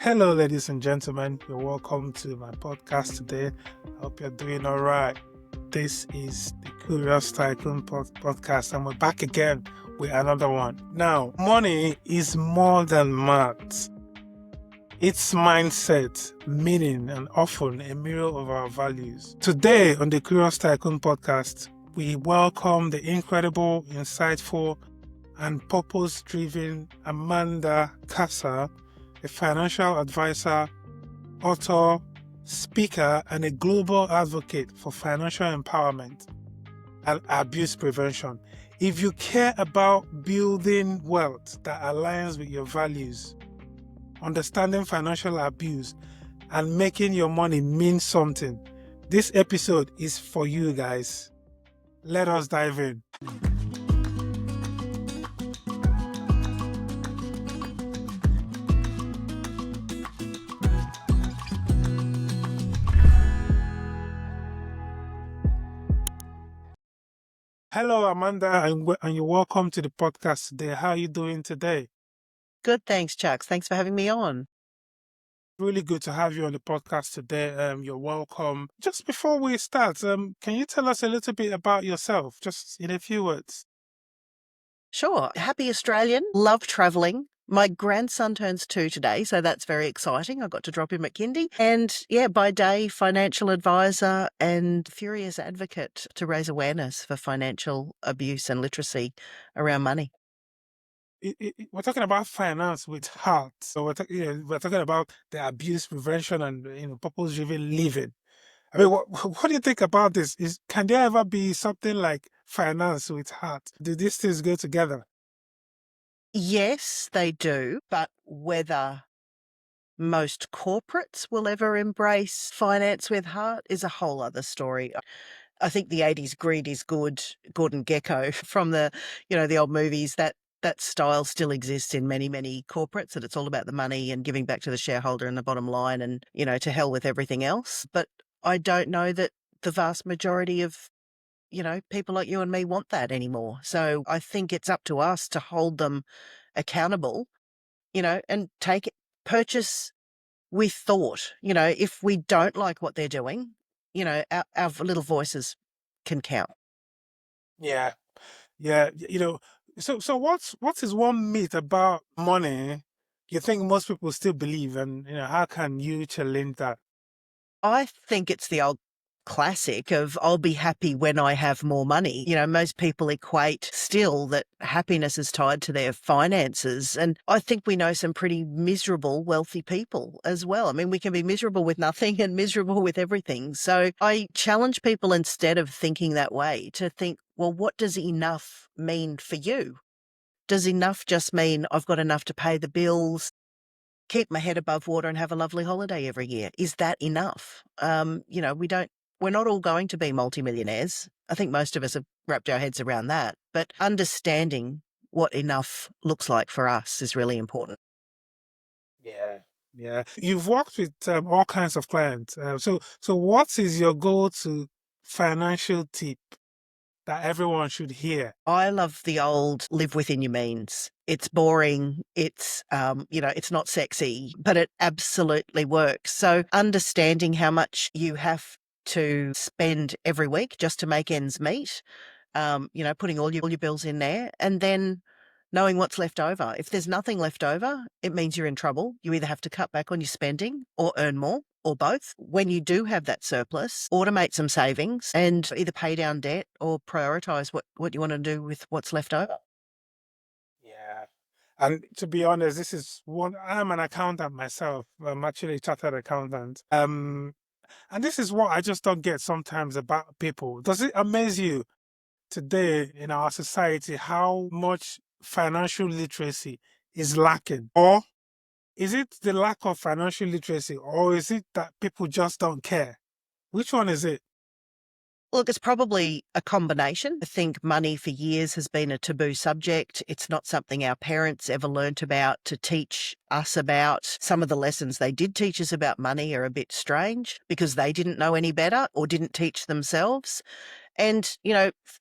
Hello, ladies and gentlemen. You're welcome to my podcast today. I hope you're doing all right. This is the Curious Tycoon Podcast, and we're back again with another one. Now, money is more than maths. It's mindset, meaning, and often a mirror of our values. Today on the Curious Tycoon Podcast, we welcome the incredible, insightful, and purpose-driven Amanda Cassar, a financial advisor, author, speaker, and a global advocate for financial empowerment and abuse prevention. If you care about building wealth that aligns with your values, understanding financial abuse, and making your money mean something, this episode is for you guys. Let us dive in. Hello, Amanda, and you're welcome to the podcast today. How are you doing today? Good, thanks, Chucks. Thanks for having me on. Really good to have you on the podcast today. You're welcome. Just before we start, can you tell us a little bit about yourself, just in a few words? Sure. Happy Australian. Love traveling. My grandson turns 2 today, so that's very exciting. I got to drop him at kindy. And by day, financial advisor and furious advocate to raise awareness for financial abuse and literacy around money. We're talking about finance with heart. So we're talking about the abuse prevention and purpose-driven living. I mean, what do you think about this? Can there ever be something like finance with heart? Do these things go together? Yes, they do, but whether most corporates will ever embrace finance with heart is a whole other story. I think the 80s greed is good, Gordon Gekko from the old movies, that style still exists in many, many corporates, that it's all about the money and giving back to the shareholder and the bottom line and, to hell with everything else. But I don't know that the vast majority of, people like you and me want that anymore. So I think it's up to us to hold them accountable, and purchase with thought. If we don't like what they're doing, our little voices can count. Yeah, yeah. So what is one myth about money you think most people still believe, and how can you challenge that? I think it's the old classic of I'll be happy when I have more money. Most people equate still that happiness is tied to their finances. And I think we know some pretty miserable, wealthy people as well. I mean, we can be miserable with nothing and miserable with everything. So I challenge people, instead of thinking that way, to think, well, what does enough mean for you? Does enough just mean I've got enough to pay the bills, keep my head above water and have a lovely holiday every year? Is that enough? We're not all going to be multimillionaires. I think most of us have wrapped our heads around that, but understanding what enough looks like for us is really important. Yeah, yeah. You've worked with all kinds of clients. So what is your go-to financial tip that everyone should hear? I love the old live within your means. It's boring. It's not sexy, but it absolutely works. So understanding how much you have to spend every week just to make ends meet, putting all your bills in there, and then knowing what's left over. If there's nothing left over, it means you're in trouble. You either have to cut back on your spending or earn more, or both. When you do have that surplus, automate some savings and either pay down debt or prioritize what you want to do with what's left over. Yeah. And to be honest, I'm an accountant myself. I'm actually a chartered accountant. And this is what I just don't get sometimes about people. Does it amaze you today in our society how much financial literacy is lacking? Or is it the lack of financial literacy, or is it that people just don't care? Which one is it? Look, it's probably a combination. I think money for years has been a taboo subject. It's not something our parents ever learnt about to teach us about. Some of the lessons they did teach us about money are a bit strange because they didn't know any better or didn't teach themselves. And,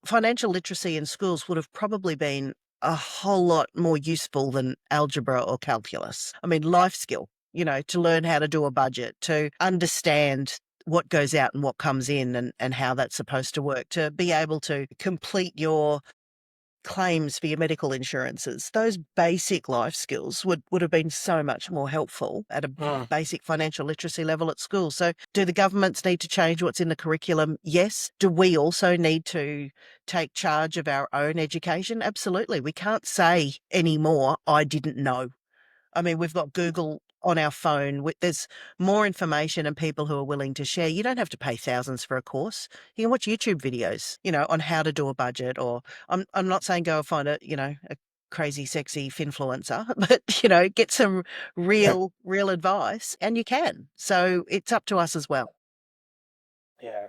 financial literacy in schools would have probably been a whole lot more useful than algebra or calculus. I mean, life skill. to learn how to do a budget, to understand what goes out and what comes in and how that's supposed to work, to be able to complete your claims for your medical insurances. Those basic life skills would have been so much more helpful at a basic financial literacy level at school. So do the governments need to change what's in the curriculum? Yes. Do we also need to take charge of our own education? Absolutely. We can't say anymore, I didn't know. I mean, we've got Google on our phone. There's more information and people who are willing to share. You don't have to pay thousands for a course. You can watch YouTube videos, on how to do a budget. Or I'm not saying go find a crazy, sexy finfluencer, but, get some real advice, and you can. So it's up to us as well. Yeah,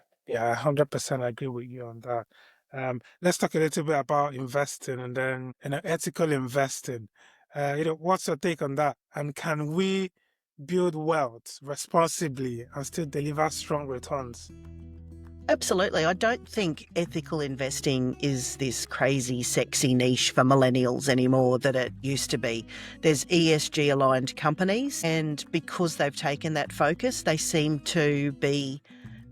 100% agree with you on that. Let's talk a little bit about investing and then ethical investing. What's your take on that? And can we build wealth responsibly and still deliver strong returns? Absolutely. I don't think ethical investing is this crazy, sexy niche for millennials anymore that it used to be. There's ESG aligned companies, and because they've taken that focus, they seem to be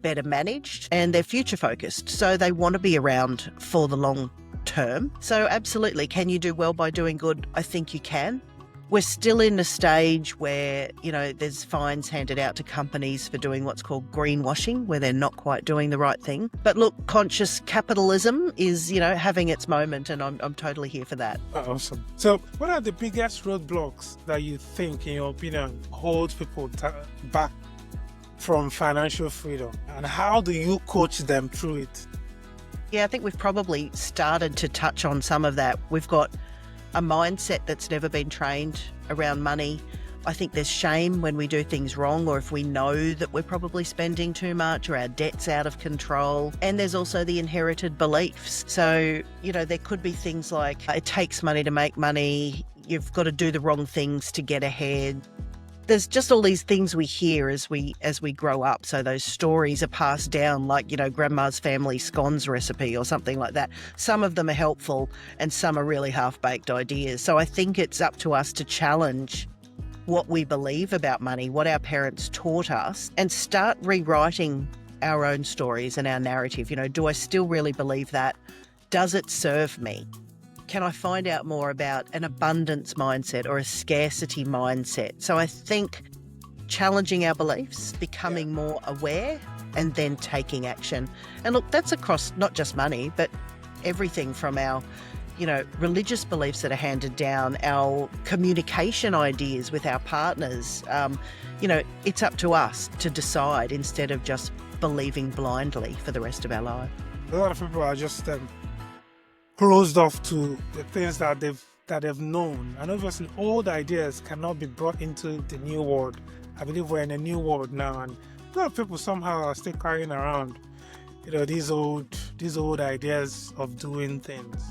better managed and they're future focused. So they want to be around for the long term. So absolutely, can you do well by doing good? I think you can. We're still in a stage where, there's fines handed out to companies for doing what's called greenwashing, where they're not quite doing the right thing. But look, conscious capitalism is, having its moment, and I'm totally here for that. Awesome. So what are the biggest roadblocks that you think, in your opinion, hold people back from financial freedom? And how do you coach them through it? Yeah, I think we've probably started to touch on some of that. We've got a mindset that's never been trained around money. I think there's shame when we do things wrong, or if we know that we're probably spending too much or our debt's out of control. And there's also the inherited beliefs. So, there could be things like it takes money to make money. You've got to do the wrong things to get ahead. There's just all these things we hear as we grow up. So those stories are passed down like, grandma's family scones recipe or something like that. Some of them are helpful and some are really half-baked ideas. So I think it's up to us to challenge what we believe about money, what our parents taught us, and start rewriting our own stories and our narrative. Do I still really believe that? Does it serve me? Can I find out more about an abundance mindset or a scarcity mindset? So I think challenging our beliefs, becoming more aware, and then taking action. And look, that's across not just money, but everything from our, religious beliefs that are handed down, our communication ideas with our partners. It's up to us to decide instead of just believing blindly for the rest of our life. A lot of people are just closed off to the things that they've known, and obviously old ideas cannot be brought into the new world. I believe we're in a new world now, and a lot of people somehow are still carrying around, these old ideas of doing things,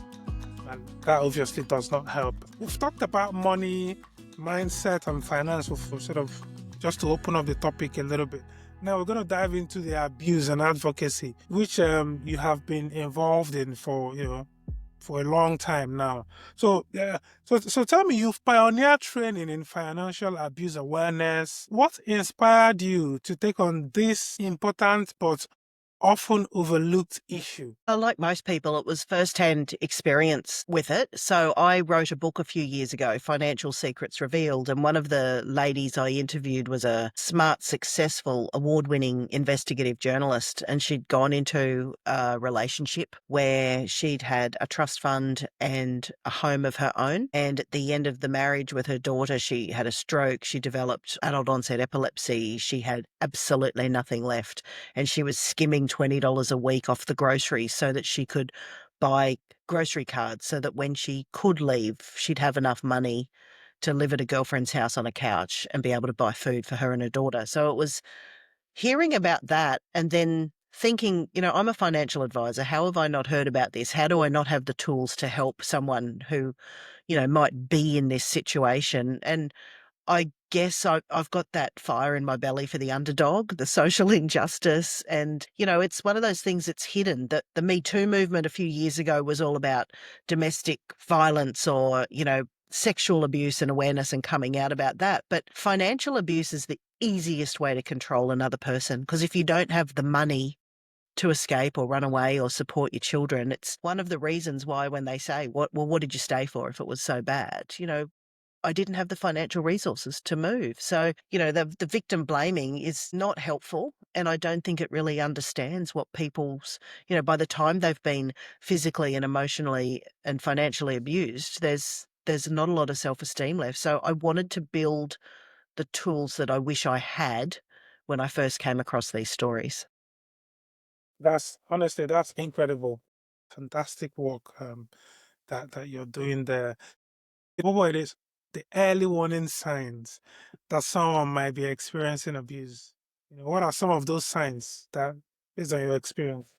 and that obviously does not help. We've talked about money, mindset, and finance. We've sort of just to open up the topic a little bit. Now we're going to dive into the abuse and advocacy, which you have been involved in for a long time now. So tell me, you've pioneered training in financial abuse awareness. What inspired you to take on this important but often overlooked issue? Like most people, it was first-hand experience with it. So I wrote a book a few years ago, Financial Secrets Revealed, and one of the ladies I interviewed was a smart, successful, award-winning investigative journalist, and she'd gone into a relationship where she'd had a trust fund and a home of her own, and at the end of the marriage with her daughter, she had a stroke, she developed adult-onset epilepsy, she had absolutely nothing left, and she was skimming $20 a week off the groceries so that she could buy grocery cards so that when she could leave, she'd have enough money to live at a girlfriend's house on a couch and be able to buy food for her and her daughter. So it was hearing about that and then thinking, I'm a financial advisor. How have I not heard about this? How do I not have the tools to help someone who, might be in this situation? And I guess I've got that fire in my belly for the underdog, the social injustice. And, it's one of those things that's hidden. The Me Too movement a few years ago was all about domestic violence or, sexual abuse and awareness and coming out about that. But financial abuse is the easiest way to control another person, because if you don't have the money to escape or run away or support your children, it's one of the reasons why when they say, what did you stay for if it was so bad? I didn't have the financial resources to move. So, the victim blaming is not helpful. And I don't think it really understands what people's, by the time they've been physically and emotionally and financially abused, there's not a lot of self-esteem left. So I wanted to build the tools that I wish I had when I first came across these stories. That's honestly, that's incredible. Fantastic work that you're doing there. What it is, the early warning signs that someone might be experiencing abuse. What are some of those signs that, based on your experience?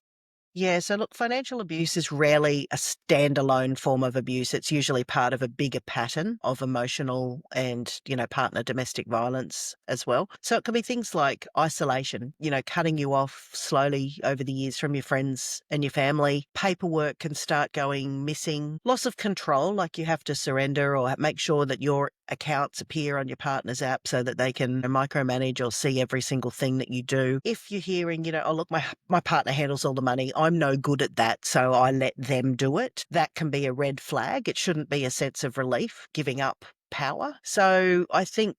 Yeah, so look, financial abuse is rarely a standalone form of abuse. It's usually part of a bigger pattern of emotional and, partner domestic violence as well. So it can be things like isolation, cutting you off slowly over the years from your friends and your family. Paperwork can start going missing. Loss of control, like you have to surrender or make sure that your accounts appear on your partner's app so that they can micromanage or see every single thing that you do. If you're hearing, oh, look, my partner handles all the money, I'm no good at that, so I let them do it, that can be a red flag. It shouldn't be a sense of relief, giving up power. So I think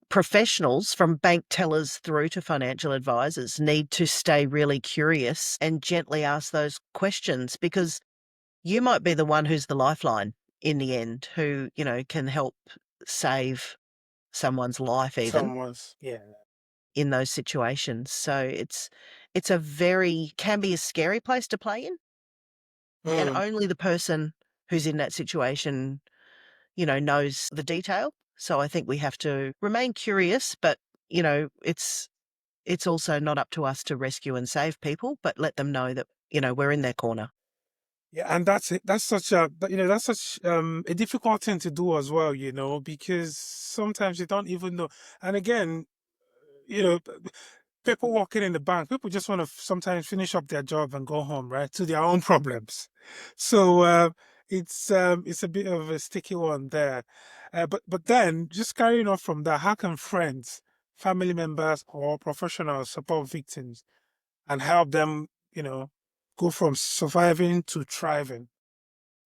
professionals, from bank tellers through to financial advisors, need to stay really curious and gently ask those questions, because you might be the one who's the lifeline in the end, who, can help save someone's life even Someone's, yeah. in those situations. So it's can be a scary place to play in, and Mm. only the person who's in that situation, knows the detail. So I think we have to remain curious, but it's also not up to us to rescue and save people, but let them know that, we're in their corner. Yeah, and that's it. That's such a that's such a difficult thing to do as well, because sometimes you don't even know. And again, you know, p- people working in the bank, people just want to sometimes finish up their job and go home, right, to their own problems. So it's a bit of a sticky one there. But then just carrying on from that, how can friends, family members, or professionals support victims and help them, go from surviving to thriving?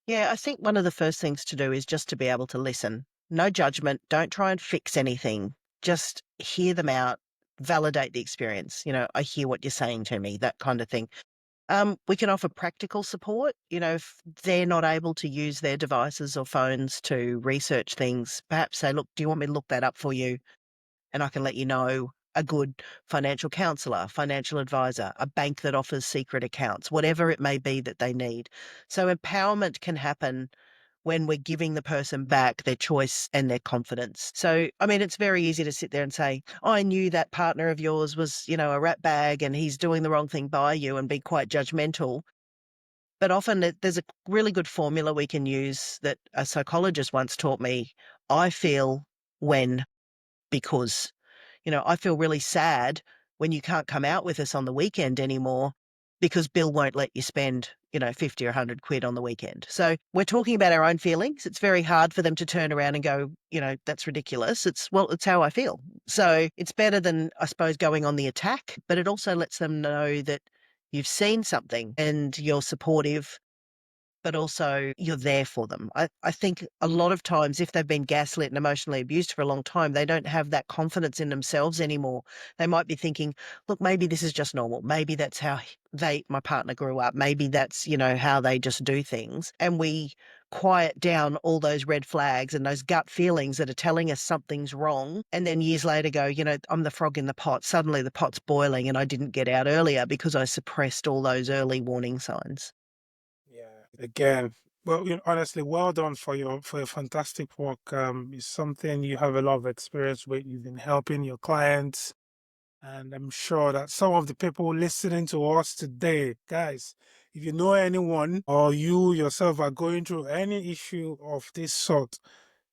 Yeah, I think one of the first things to do is just to be able to listen. No judgment. Don't try and fix anything. Just hear them out, validate the experience. I hear what you're saying to me, that kind of thing. We can offer practical support. If they're not able to use their devices or phones to research things, perhaps say, look, do you want me to look that up for you? And I can let you know a good financial counselor, financial advisor, a bank that offers secret accounts, whatever it may be that they need. So empowerment can happen when we're giving the person back their choice and their confidence. So, I mean, it's very easy to sit there and say, I knew that partner of yours was, a rat bag and he's doing the wrong thing by you, and be quite judgmental. But often there's a really good formula we can use that a psychologist once taught me. I feel when, because, I feel really sad when you can't come out with us on the weekend anymore because Bill won't let you spend, 50 or 100 quid on the weekend. So we're talking about our own feelings. It's very hard for them to turn around and go, that's ridiculous. It's how I feel. So it's better than, I suppose, going on the attack, but it also lets them know that you've seen something and you're supportive, but also you're there for them. I think a lot of times, if they've been gaslit and emotionally abused for a long time, they don't have that confidence in themselves anymore. They might be thinking, look, maybe this is just normal. Maybe that's how my partner grew up. Maybe that's, how they just do things. And we quiet down all those red flags and those gut feelings that are telling us something's wrong. And then years later go, I'm the frog in the pot. Suddenly the pot's boiling and I didn't get out earlier because I suppressed all those early warning signs. Yeah. Again, well, honestly, well done for your fantastic work. It's something you have a lot of experience with. You've been helping your clients, and I'm sure that some of the people listening to us today, guys, if you know anyone or you yourself are going through any issue of this sort,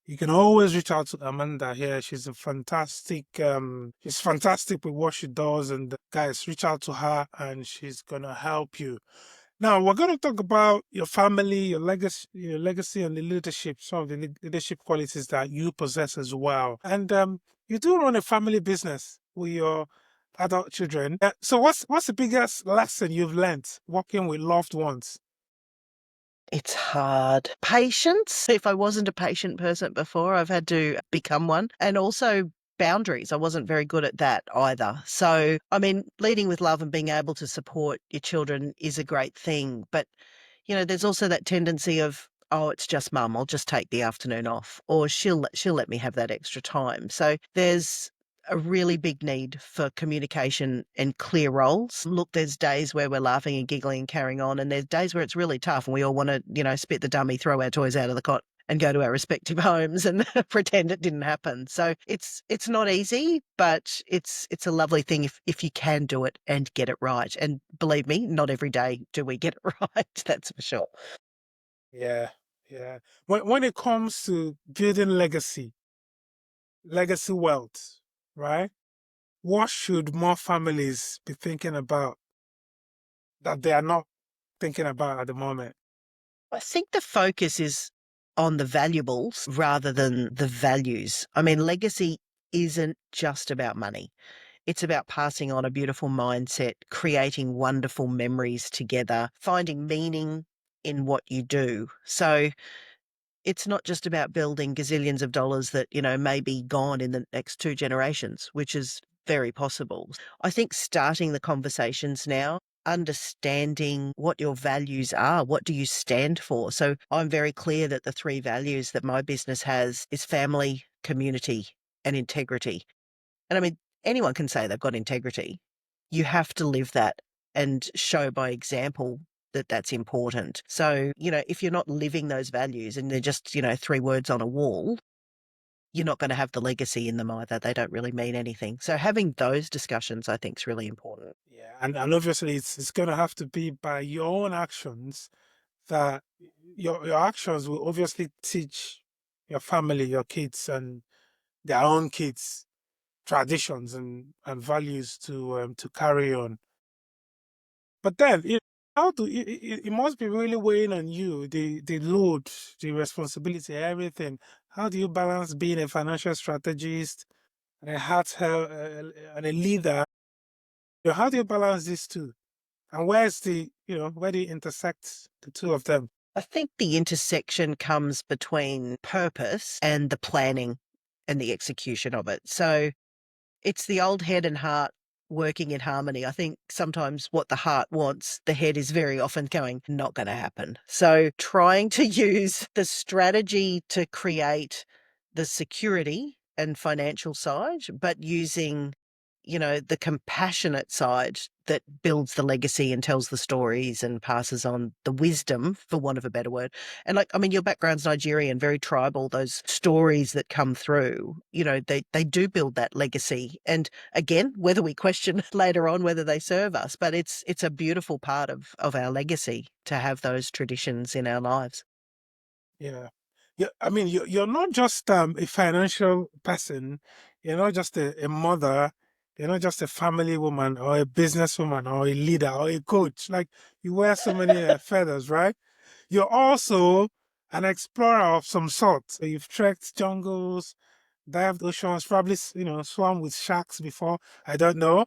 you can always reach out to Amanda here. She's fantastic with what she does. And guys, reach out to her and she's gonna help you. Now we're going to talk about your family, your legacy, and the leadership. Some of the leadership qualities that you possess as well. And you do run a family business with your adult children. So what's the biggest lesson you've learned working with loved ones? It's hard. Patience. If I wasn't a patient person before, I've had to become one. And also boundaries. I wasn't very good at that either. So, I mean, leading with love and being able to support your children is a great thing. But, there's also that tendency of, oh, it's just mum, I'll just take the afternoon off, or she'll let me have that extra time. So there's a really big need for communication and clear roles. Look, there's days where we're laughing and giggling and carrying on, and there's days where it's really tough and we all want to, spit the dummy, throw our toys out of the cot and go to our respective homes and pretend it didn't happen. So it's not easy, but it's a lovely thing if you can do it and get it right. And believe me, not every day do we get it right, that's for sure. Yeah, yeah. When it comes to building legacy wealth, right? What should more families be thinking about that they are not thinking about at the moment? I think the focus is on the valuables rather than the values. I mean, legacy isn't just about money. It's about passing on a beautiful mindset, creating wonderful memories together, finding meaning in what you do. So it's not just about building gazillions of dollars that, may be gone in the next 2 generations, which is very possible. I think starting the conversations now, understanding what your values are, what do you stand for? So I'm very clear that the 3 values that my business has is family, community, and integrity. And I mean, anyone can say they've got integrity. You have to live that and show by example that that's important. So, if you're not living those values and they're just, 3 words on a wall, you're not going to have the legacy in them either. They don't really mean anything. So having those discussions, I think, is really important. Yeah, and obviously it's going to have to be by your own actions that your actions will obviously teach your family, your kids, and their own kids traditions and values to carry on. But then, how do it must be really weighing on you the load, the responsibility, everything. How do you balance being a financial strategist and a heart and a leader? How do you balance these two? And where do you intersect the two of them? I think the intersection comes between purpose and the planning and the execution of it. So it's the old head and heart working in harmony. I think sometimes what the heart wants, the head is very often going, not going to happen. So trying to use the strategy to create the security and financial side, but using, the compassionate side that builds the legacy and tells the stories and passes on the wisdom, for want of a better word. And your background's Nigerian, very tribal, those stories that come through, they do build that legacy. And again, whether we question later on whether they serve us, but it's a beautiful part of our legacy to have those traditions in our lives. Yeah. Yeah, I mean, you're not just a financial person. You're not just a mother. You're not just a family woman or a businesswoman or a leader or a coach. Like you wear so many feathers, right? You're also an explorer of some sort. So you've trekked jungles, dived oceans, probably swam with sharks before. I don't know,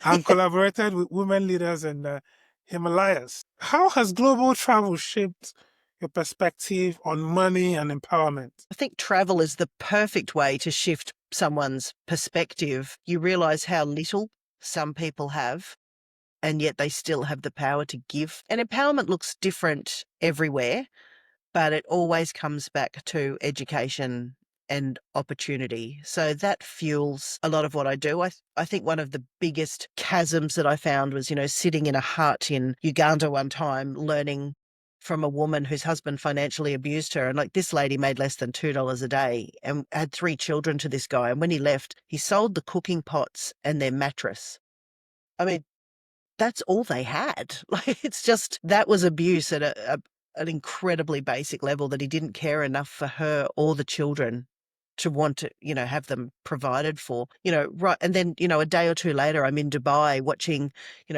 and collaborated with women leaders in the Himalayas. How has global travel shaped your perspective on money and empowerment? I think travel is the perfect way to shift someone's perspective. You realize how little some people have, and yet they still have the power to give. And empowerment looks different everywhere, but it always comes back to education and opportunity. So that fuels a lot of what I do. I think one of the biggest chasms that I found was, sitting in a hut in Uganda one time, learning from a woman whose husband financially abused her. And like this lady made less than $2 a day and had 3 children to this guy. And when he left, he sold the cooking pots and their mattress. I mean, that's all they had. Like, it's just, that was abuse at an incredibly basic level, that he didn't care enough for her or the children to want to, have them provided for, right. And then, a day or two later, I'm in Dubai watching,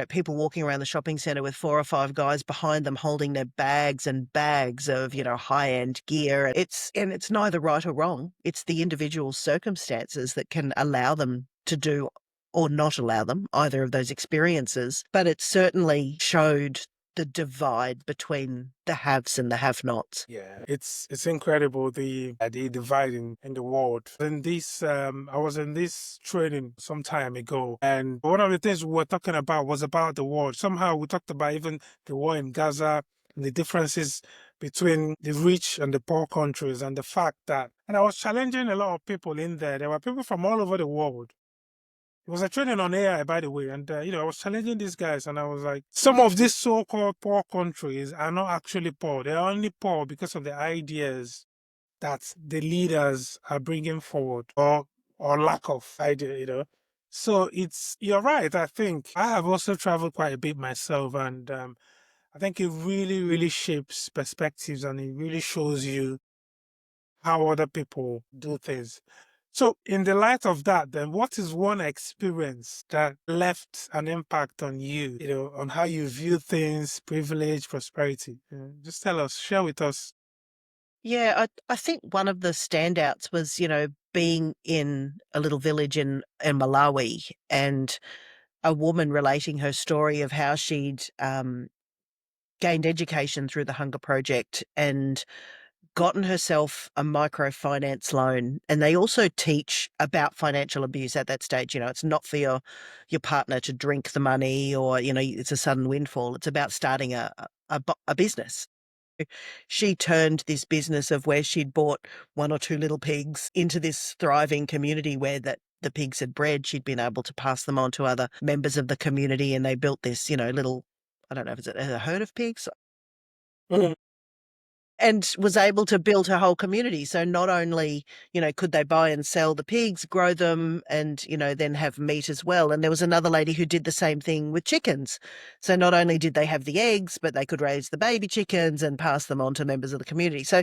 people walking around the shopping centre with 4 or 5 guys behind them holding their bags and bags of, high-end gear. It's neither right or wrong. It's the individual circumstances that can allow them to do or not allow them either of those experiences. But it certainly showed the divide between the haves and the have-nots. Yeah, it's incredible the divide in the world. I was in this training some time ago, and one of the things we were talking about was about the world. Somehow we talked about even the war in Gaza and the differences between the rich and the poor countries, and the fact that, and I was challenging a lot of people in there. There were people from all over the world. It was a training on AI, by the way, and I was challenging these guys, and I was like, some of these so-called poor countries are not actually poor. They're only poor because of the ideas that the leaders are bringing forward, or lack of idea. So you're right. I think I have also traveled quite a bit myself, and I think it really, really shapes perspectives, and it really shows you how other people do things. So, in the light of that, then, what is one experience that left an impact on you, on how you view things, privilege, prosperity? Just tell us, share with us. Yeah, I think one of the standouts was, being in a little village in Malawi, and a woman relating her story of how she'd gained education through the Hunger Project and gotten herself a microfinance loan. And they also teach about financial abuse at that stage. It's not for your partner to drink the money, or, it's a sudden windfall. It's about starting a business. She turned this business of where she'd bought 1 or 2 little pigs into this thriving community where the pigs had bred. She'd been able to pass them on to other members of the community, and they built this, little, I don't know, is it a herd of pigs? Mhm. And was able to build her whole community. So not only, could they buy and sell the pigs, grow them, and, then have meat as well. And there was another lady who did the same thing with chickens. So not only did they have the eggs, but they could raise the baby chickens and pass them on to members of the community. So,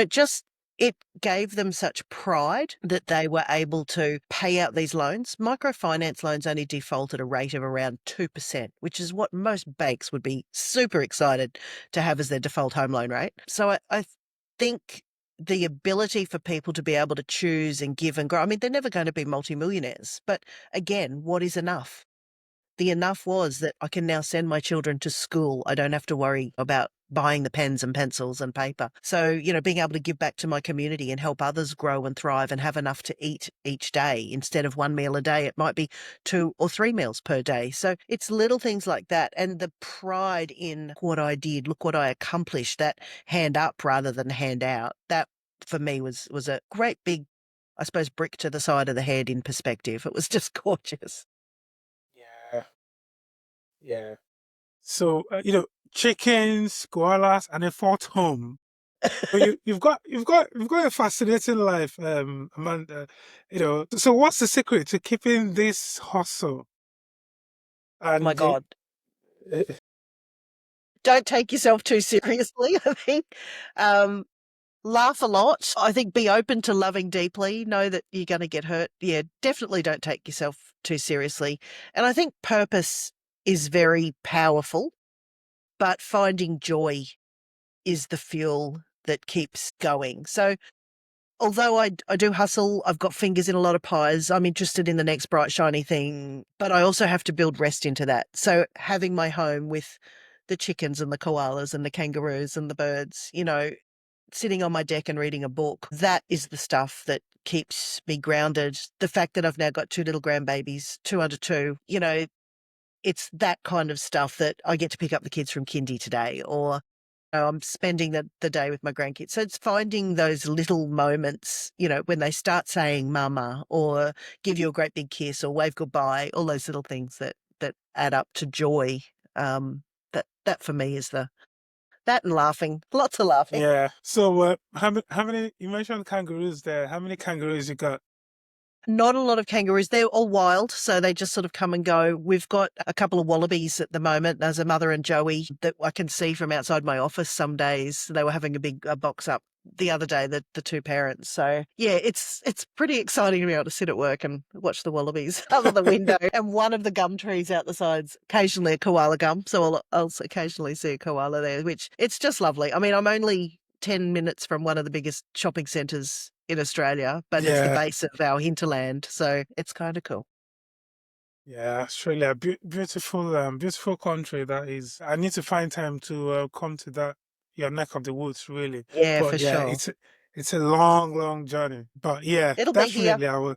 just it gave them such pride that they were able to pay out these loans. Microfinance loans only default at a rate of around 2%, which is what most banks would be super excited to have as their default home loan rate. So I think the ability for people to be able to choose and give and grow, I mean, they're never going to be multimillionaires, but again, what is enough? The enough was that I can now send my children to school. I don't have to worry about buying the pens and pencils and paper. So, being able to give back to my community and help others grow and thrive and have enough to eat each day. Instead of 1 meal a day, it might be 2 or 3 meals per day. So it's little things like that. And the pride in what I did, look what I accomplished, that hand up rather than hand out, that for me was a great big, I suppose, brick to the side of the head in perspective. It was just gorgeous. Yeah, yeah. So, chickens, koalas, and a fourth home. So you've got a fascinating life, Amanda. So what's the secret to keeping this hustle? Oh my And God. uh, Don't take yourself too seriously, I think. Laugh a lot. I think be open to loving deeply. Know that you're going to get hurt. Yeah, definitely don't take yourself too seriously. And I think purpose is very powerful, but finding joy is the fuel that keeps going. So although I do hustle, I've got fingers in a lot of pies. I'm interested in the next bright, shiny thing, but I also have to build rest into that. So having my home with the chickens and the koalas and the kangaroos and the birds, sitting on my deck and reading a book, that is the stuff that keeps me grounded. The fact that I've now got 2 little grandbabies, 2 under 2, it's that kind of stuff that I get to pick up the kids from kindy today, or I'm spending the day with my grandkids. So it's finding those little moments, when they start saying mama or give you a great big kiss or wave goodbye, all those little things that add up to joy. That for me is that and laughing, lots of laughing. yeah. So how many? You mentioned kangaroos there. How many kangaroos you got? Not a lot of kangaroos. They're all wild, so they just sort of come and go. We've got a couple of wallabies at the moment. There's a mother and Joey that I can see from outside my office some days. They were having a big box up the other day, the two parents. So yeah, it's pretty exciting to be able to sit at work and watch the wallabies out of the window. And one of the gum trees out the sides, occasionally a koala gum. So I'll occasionally see a koala there, which it's just lovely. I mean, I'm only 10 minutes from one of the biggest shopping centres in Australia, but it's the Yeah. base of our hinterland. So it's kind of cool. Yeah, Australia, beautiful country that is. I need to find time to come to that your neck of the woods, really. Yeah, for But yeah, sure. it's a long, long journey. But yeah, It'll be here. definitely I will.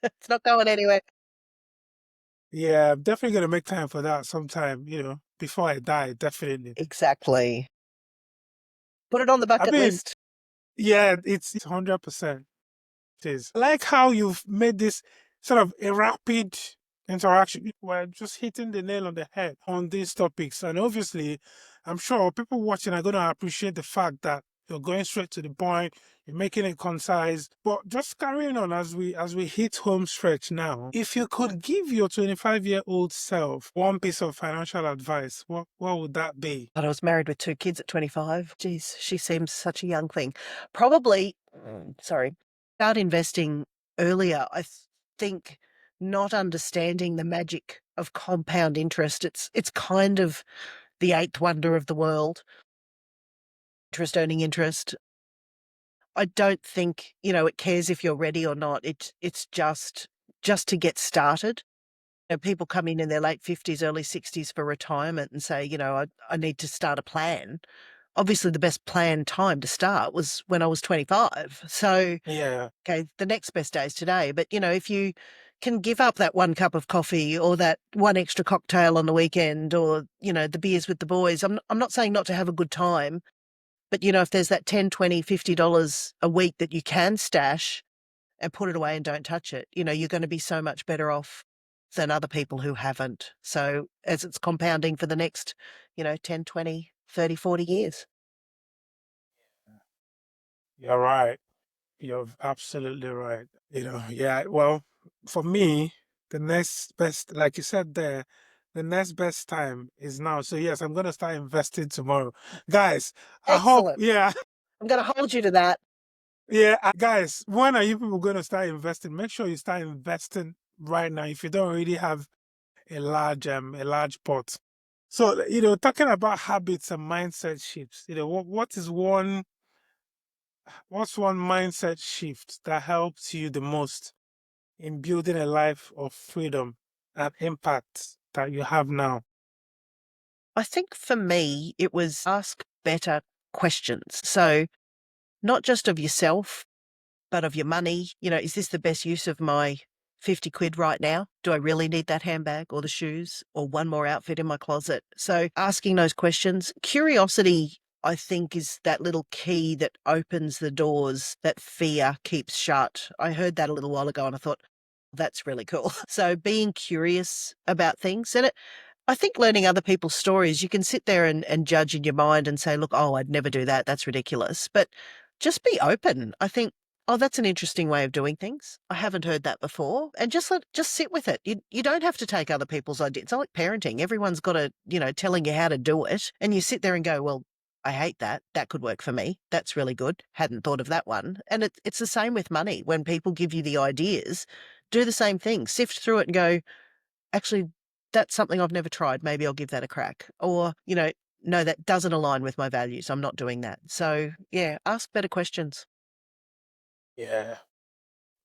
It's not going anywhere. Yeah, I'm definitely gonna make time for that sometime. Before I die, definitely. Exactly. Put it on the I bucket mean, list. yeah, it's 100%. It is. I like how you've made this sort of a rapid interaction. We're just hitting the nail on the head on these topics. And obviously, I'm sure people watching are going to appreciate the fact that you're going straight to the point, you're making it concise. But just carrying on as we hit home stretch now, if you could give your 25-year-old self one piece of financial advice, what would that be? But I was married with two kids at 25. Geez, she seems such a young thing. Probably, sorry, start investing earlier. I think not understanding the magic of compound interest. It's kind of the eighth wonder of the world. Interest earning interest. I don't think, it cares if you're ready or not. It's just to get started. People come in their late 50s, early 60s for retirement and say, I need to start a plan. Obviously, the best planned time to start was when I was 25. So, Yeah, okay, the next best day is today. But, if you can give up that one cup of coffee or that one extra cocktail on the weekend or, the beers with the boys, I'm not saying not to have a good time. But, if there's that 10, 20, $50 a week that you can stash and put it away and don't touch it, you're going to be so much better off than other people who haven't. So as it's compounding for the next, 10, 20, 30, 40 years. you're right. You're absolutely right. Yeah, well, for me, the next best, like you said there, the next best time is now. So yes, I'm gonna start investing tomorrow. Guys, I hope, Excellent. yeah, I'm going to hold you to that. yeah, guys, when are you people gonna start investing? Make sure you start investing right now if you don't already have a large pot. So, talking about habits and mindset shifts, what's one mindset shift that helps you the most in building a life of freedom and impact that you have now? I think for me, it was ask better questions. So not just of yourself, but of your money. Is this the best use of my 50 quid right now? Do I really need that handbag or the shoes or one more outfit in my closet? So asking those questions, curiosity, I think, is that little key that opens the doors that fear keeps shut. I heard that a little while ago and I thought, that's really cool. So being curious about things. And I think learning other people's stories, you can sit there and judge in your mind and say, look, oh, I'd never do that. That's ridiculous. But just be open. I think, oh, that's an interesting way of doing things. I haven't heard that before. And just sit with it. You don't have to take other people's ideas. It's not like parenting. Everyone's got telling you how to do it. And you sit there and go, well, I hate that. That could work for me. That's really good. Hadn't thought of that one. And it's the same with money. When people give you the ideas, do the same thing. Sift through it and go, actually, that's something I've never tried. Maybe I'll give that a crack. Or, no, that doesn't align with my values. I'm not doing that. So, yeah, ask better questions. Yeah.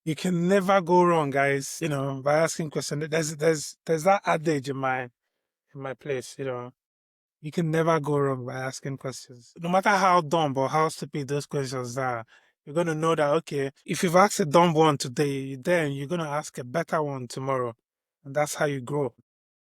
You can never go wrong, guys, by asking questions. There's that adage in my place, you can never go wrong by asking questions. No matter how dumb or how stupid those questions are, you're going to know that, okay, if you've asked a dumb one today, then you're going to ask a better one tomorrow. And that's how you grow.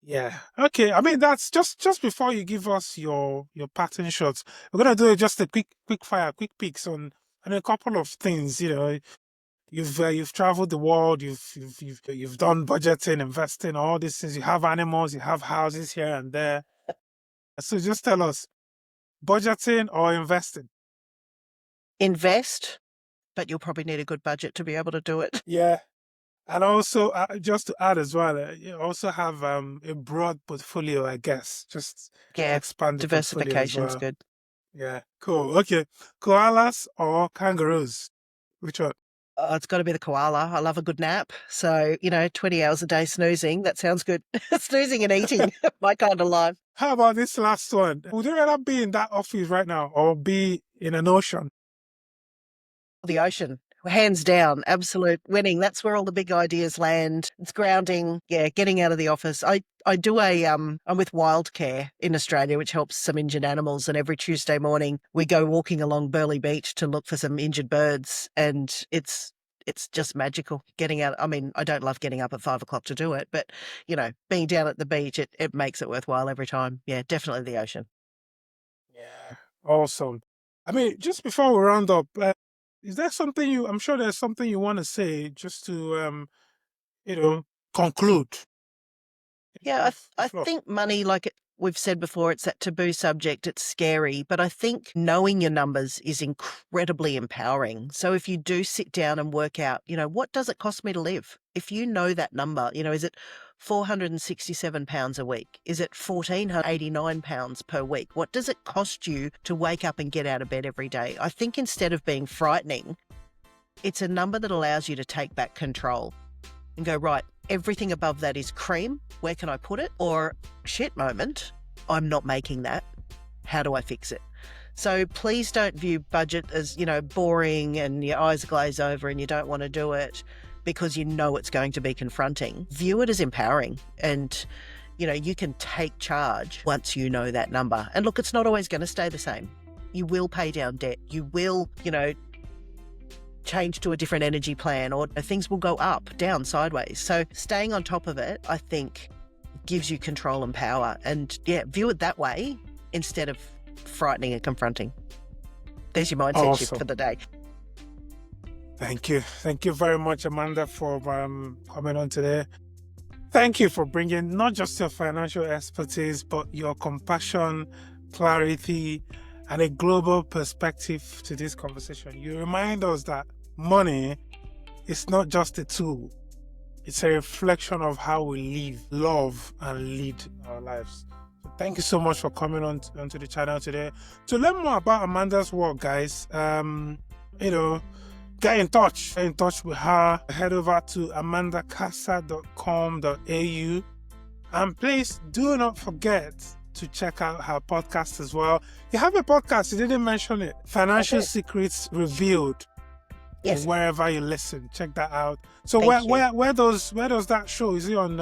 Yeah. Okay. I mean, that's just before you give us your pattern shots, we're going to do just a quick fire, quick picks on a couple of things. You've traveled the world, you've done budgeting, investing, all these things. You have animals, you have houses here and there. So just tell us, budgeting or investing? Invest, but you'll probably need a good budget to be able to do it. Yeah. And also, just to add as well, you also have a broad portfolio, I guess. Just Yeah, expand the portfolio as diversification's well. good. Yeah, cool. Okay. Koalas or kangaroos? Which one? Oh, it's got to be the koala. I love a good nap. So, 20 hours a day snoozing. That sounds good. Snoozing and eating. My kind of life. How about this last one? Would you rather be in that office right now or be in an ocean? The ocean. Hands down, absolute winning. That's where all the big ideas land. It's grounding. Yeah, getting out of the office. I do I'm with Wildcare in Australia, which helps some injured animals. And every Tuesday morning we go walking along Burleigh Beach to look for some injured birds. And it's just magical getting out. I mean, I don't love getting up at 5 o'clock to do it, but being down at the beach, it makes it worthwhile every time. Yeah, definitely the ocean. Yeah, awesome. I mean, just before we round up, is there something I'm sure there's something you want to say just to, you know, conclude? Yeah, The I floor. think money, like we've said before, it's that taboo subject. It's scary, but I think knowing your numbers is incredibly empowering. So if you do sit down and work out, what does it cost me to live? If you know that number, is it £467 a week? Is it £1,489 per week? What does it cost you to wake up and get out of bed every day? I think instead of being frightening, it's a number that allows you to take back control and go, right, everything above that is cream. Where can I put it? Or shit moment, I'm not making that. How do I fix it? So please don't view budget as, boring and your eyes glaze over and you don't want to do it because you know it's going to be confronting. View it as empowering and, you can take charge once you know that number. And look, it's not always going to stay the same. You will pay down debt. You will, change to a different energy plan, or things will go up, down, sideways. So staying on top of it, I think, gives you control and power. And view it that way instead of frightening and confronting. There's your mindset shift for the day. Thank you. Thank you very much, Amanda, for coming on today. Thank you for bringing not just your financial expertise, but your compassion, clarity, and a global perspective to this conversation. You remind us that money is not just a tool. It's a reflection of how we live, love, and lead our lives. So thank you so much for coming onto the channel today. To learn more about Amanda's work, guys, get in touch with her. Head over to amandacassar.com.au. And please do not forget to check out her podcast as well. You have a podcast, you didn't mention it. Financial Secrets Revealed. Yes. Wherever you listen, check that out. So where does that show? Is it on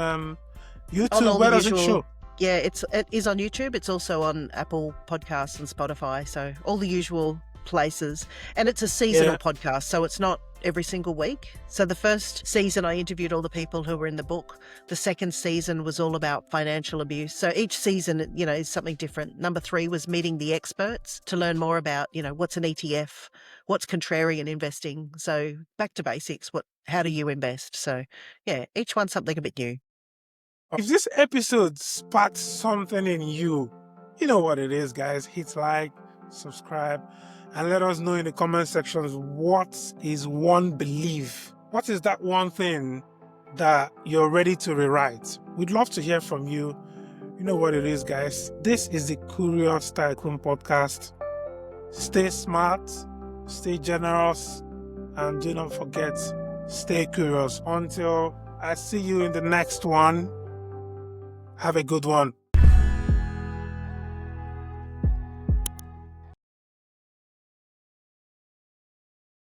YouTube? Where does it show? Yeah, it is on YouTube. It's also on Apple Podcasts and Spotify. So all the usual places. And it's a seasonal podcast, so it's not every single week. So the first season I interviewed all the people who were in the book. The second season was all about financial abuse. So each season, is something different. Number 3 was meeting the experts to learn more about, what's an ETF, what's contrarian investing. So back to basics. How do you invest? So each one's something a bit new. If this episode sparked something in you, you know what it is, guys. Hit like, subscribe, and let us know in the comment sections, what is one belief? What is that one thing that you're ready to rewrite? We'd love to hear from you. You know what it is, guys. This is the Curious Tycoon Podcast. Stay smart, stay generous, and do not forget, stay curious. Until I see you in the next one, have a good one.